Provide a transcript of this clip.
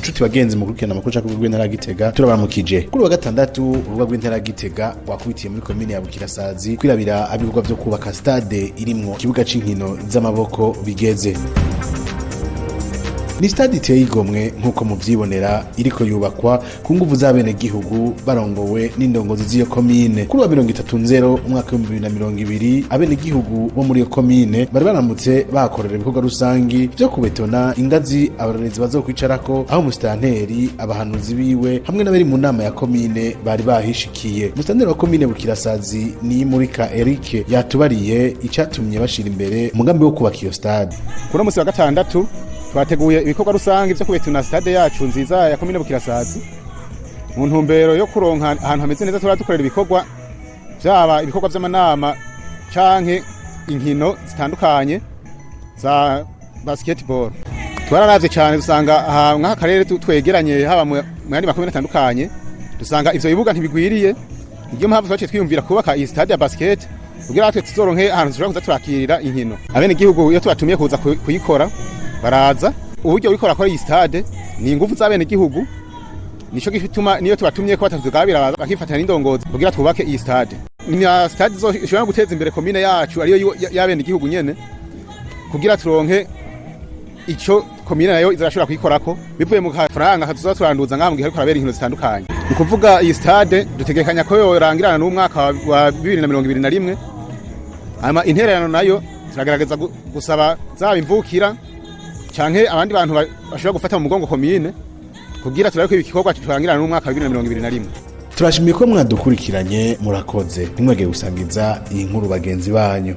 inshuti bagenzi mu kurikirana amakuru cyangwa rw'intara ya Gitega turabaramukije kuri wa gatandatu urubuga rw'intara ya Gitega wakubitiye muri komine ya Bukirasazi kwirabira abikorwa byo kubaka stade irimwo kibuga c'inkino z'amaboko bigeze. Ni stade iteye igomwe nkuko muvyibonera iriko yubakwa ku nguvu z'abene gihugu barongowe n'indongozi z'iyo komine. Kuri wa 30 umwaka wa 2020 abene gihugu bo muri iyo komine bari baramutse bakorera ibikorwa rusangi byo kubetona ingazi abarorezi bazokwicarako aho musitanteri abahanuzi biwe hamwe n'abari mu nama ya komine bari bahishikiye. Musitanteri wa komine Bukirasazi ni Murika Eric yatubariye icatumye bashira imbere umugambi wo kubaka iyo stade. Kuri musi wa gatandatu twateguye ibikorwa rusangi byo kubetuna stade yacu nziza ya komine Bukirasazi mu ntumbero yo kuronka ahantu hameze neza turadukorera ibikorwa byaba ibikorwa by'amanama canke inkino zitandukanye za basketball. Twararavye cyane dusanga aha nk'akarere twegeranye haba mu yandi makomine atandukanye dusanga ivyo bibuga ntibigwiriye, niyo mpamvu twaciye twiyumvira kubaka iyi stade ya basket kugira natwe tuzoronke ahantu dushobora kuza turakirira inkino. Abene gihugu iyo tubatumiye kuza kuyikora baraza, uburyo wikora kuri iyi stade ni ingufu z'abene gihugu, nico gituma niyo tubatumye ko batazugabira baza bakifatana n'indongozi kugira twubake iyi stade. Ni stade ishobora guteza imbere komine yacu ariyo y'abene gihugu nyene kugira turonke ico komine nayo izashobora kuyikorako bivuye mu faranga tuzoza turanduza ngaha mu gihe ariko arabera inkino zitandukanye. Ni kuvuga iyi stade dutegekanya ko yorangirana n'umwaka wa 2021, ama intererano nayo turagerageza gusaba zaba imvukira canke abandi bantu bashobora gufata mu mugongo komine kugira turabe ko ibikorwa turangirana n'umwaka wa 2021. Turashimiye ko mwadukurikiranye, murakoze. Ntimwegere gusangiza iyi nkuru bagenzi banyu.